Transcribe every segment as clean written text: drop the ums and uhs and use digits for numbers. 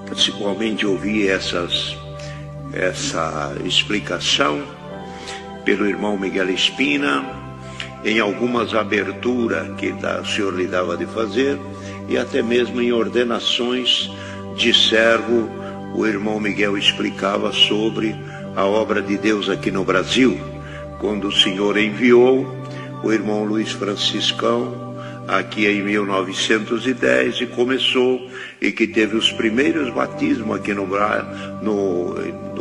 principalmente ouvi essa explicação pelo irmão Miguel Espina, em algumas aberturas que o senhor lhe dava de fazer, e até mesmo em ordenações de servo, o irmão Miguel explicava sobre a obra de Deus aqui no Brasil, quando o senhor enviou o irmão Luiz Franciscão aqui em 1910 e começou, e que teve os primeiros batismos aqui no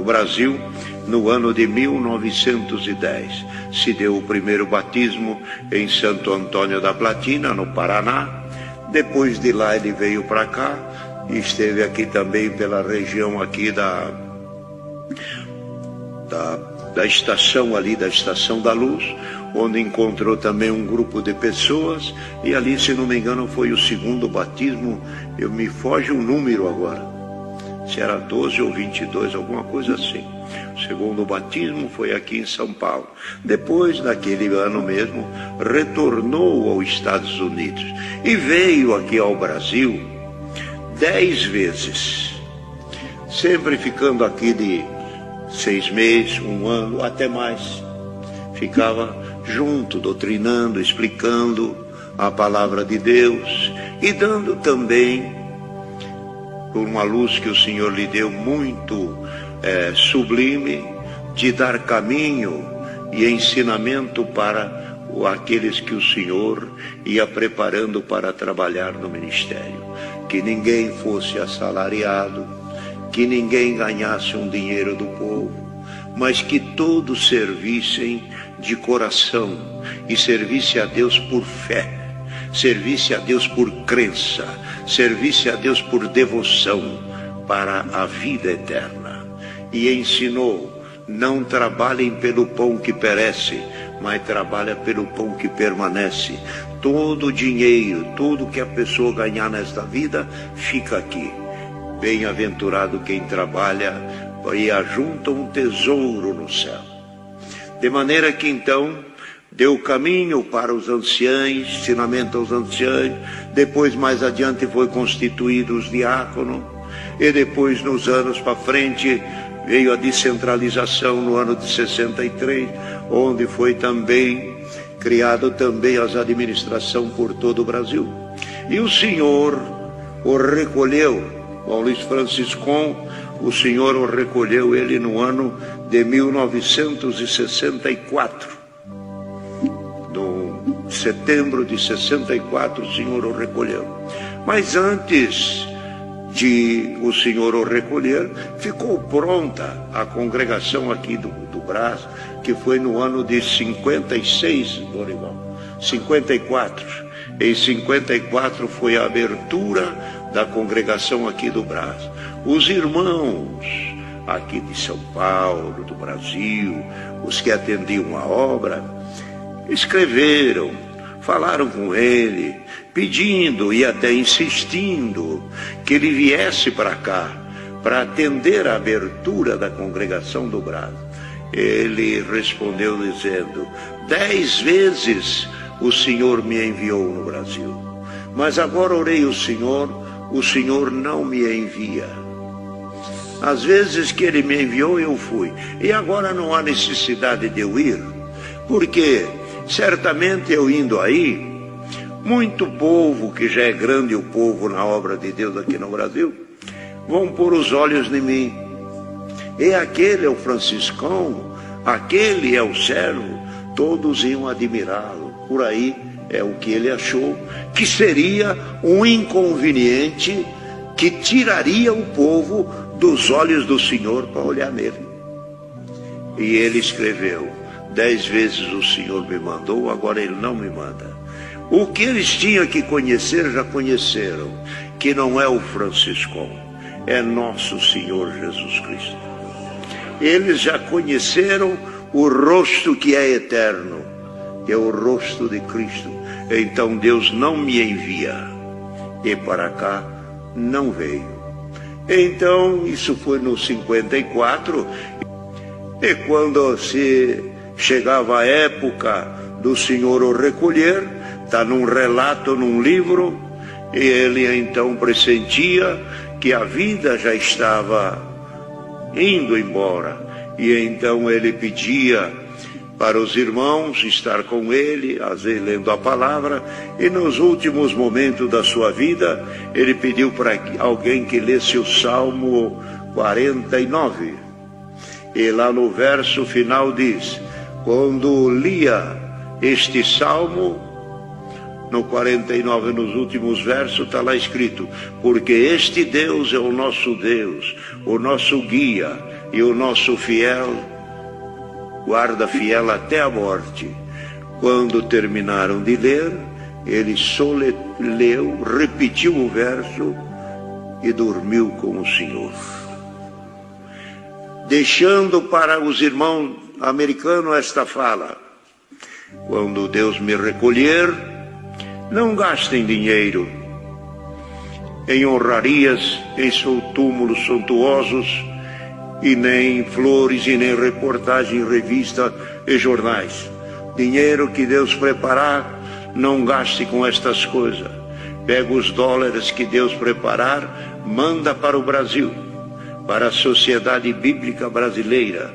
Brasil no ano de 1910. Se deu o primeiro batismo em Santo Antônio da Platina, no Paraná. Depois de lá ele veio para cá e esteve aqui também pela região aqui da estação ali, da Estação da Luz, onde encontrou também um grupo de pessoas, e ali, se não me engano, foi o segundo batismo. Me foge o número agora, se era 12 ou 22, alguma coisa assim. O segundo batismo foi aqui em São Paulo. Depois, naquele ano mesmo, retornou aos Estados Unidos e veio aqui ao Brasil 10 vezes, sempre ficando aqui de 6 meses, 1 ano, até mais. Ficava junto, doutrinando, explicando a palavra de Deus e dando também, por uma luz que o Senhor lhe deu muito sublime, de dar caminho e ensinamento para aqueles que o Senhor ia preparando para trabalhar no ministério. Que ninguém fosse assalariado, que ninguém ganhasse um dinheiro do povo, mas que todos servissem de coração e servisse a Deus por fé, servisse a Deus por crença, servisse a Deus por devoção para a vida eterna. E ensinou: não trabalhem pelo pão que perece, mas trabalha pelo pão que permanece. Todo o dinheiro, tudo que a pessoa ganhar nesta vida, fica aqui. Bem-aventurado quem trabalha e ajunta um tesouro no céu. De maneira que então deu caminho para os anciãos, ensinamento aos anciãos. Depois, mais adiante, foi constituído os diáconos, e depois, nos anos para frente, veio a descentralização no ano de 63, onde foi também criado também as administrações por todo o Brasil. E o Senhor o recolheu, Bom Luiz Franciscão, o Senhor o recolheu, ele no ano de 1964. No setembro de 64 o Senhor o recolheu. Mas antes de o Senhor o recolher, ficou pronta a congregação aqui do Brás, que foi no ano de 56, Dorival, 54. Em 54 foi a abertura da congregação aqui do Brás. Os irmãos aqui de São Paulo, do Brasil, os que atendiam a obra, escreveram, falaram com ele, pedindo e até insistindo que ele viesse para cá, para atender a abertura da congregação do Brás. Ele respondeu dizendo: 10 vezes o Senhor me enviou no Brasil, mas agora orei o Senhor não me envia. Às vezes que ele me enviou eu fui, e agora não há necessidade de eu ir, porque certamente eu indo aí, muito povo, que já é grande o povo na obra de Deus aqui no Brasil, vão pôr os olhos em mim. E aquele é o franciscão, aquele é o servo, todos iam admirá-lo. Por aí é o que ele achou que seria um inconveniente que tiraria o povo dos olhos do Senhor para olhar nele. E ele escreveu: 10 vezes o Senhor me mandou, agora ele não me manda. O que eles tinham que conhecer, já conheceram, que não é o franciscão, é nosso Senhor Jesus Cristo. Eles já conheceram o rosto que é eterno, que é o rosto de Cristo. Então Deus não me envia, e para cá não veio. Então isso foi no 54, e quando se chegava a época do Senhor o recolher, está num relato, num livro, E ele então pressentia que a vida já estava indo embora. E então ele pedia para os irmãos estar com ele, às vezes lendo a palavra, e nos últimos momentos da sua vida, ele pediu para alguém que lesse o Salmo 49. E lá no verso final diz, quando lia este Salmo, no 49, nos últimos versos, está lá escrito, porque este Deus é o nosso Deus, o nosso guia e o nosso fiel, guarda fiel até a morte. Quando terminaram de ler, ele só leu, repetiu o verso e dormiu com o Senhor. Deixando para os irmãos americanos esta fala, quando Deus me recolher, não gastem dinheiro em honrarias, em túmulos suntuosos, e nem flores, e nem reportagem em revista e jornais. Dinheiro que Deus preparar, não gaste com estas coisas. Pega os dólares que Deus preparar, manda para o Brasil, para a Sociedade Bíblica Brasileira,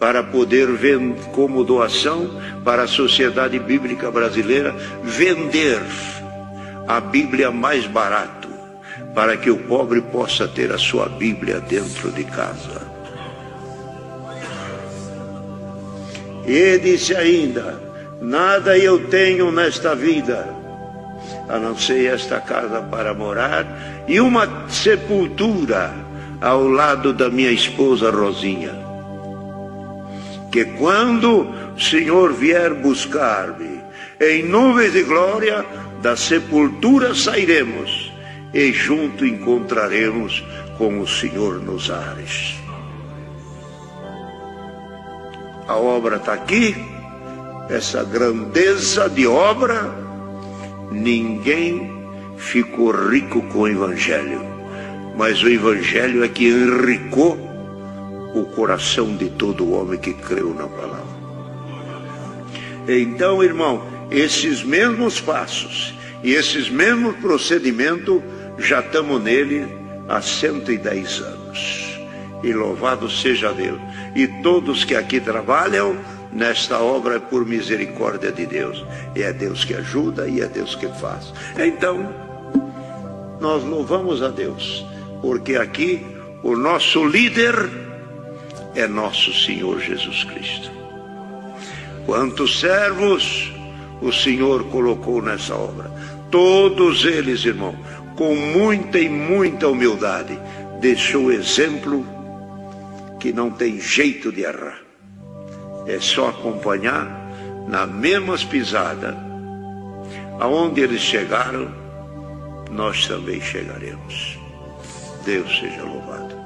para poder vender como doação para a Sociedade Bíblica Brasileira, vender a Bíblia mais barato, para que o pobre possa ter a sua Bíblia dentro de casa. E disse ainda, nada eu tenho nesta vida, a não ser esta casa para morar, e uma sepultura ao lado da minha esposa Rosinha, que quando o Senhor vier buscar-me, em nuvens de glória, da sepultura sairemos, e junto encontraremos com o Senhor nos ares. A obra está aqui, essa grandeza de obra. Ninguém ficou rico com o Evangelho, mas o Evangelho é que enricou o coração de todo homem que creu na palavra. Então, irmão, esses mesmos passos e esses mesmos procedimentos, já estamos nele há 110 anos. E louvado seja Deus. E todos que aqui trabalham nesta obra é por misericórdia de Deus. E é Deus que ajuda e é Deus que faz. Então, nós louvamos a Deus, porque aqui o nosso líder é nosso Senhor Jesus Cristo. Quantos servos o Senhor colocou nessa obra? Todos eles, irmão, com muita e muita humildade, deixou exemplo que não tem jeito de errar. É só acompanhar na mesmas pisadas. Aonde eles chegaram, nós também chegaremos. Deus seja louvado.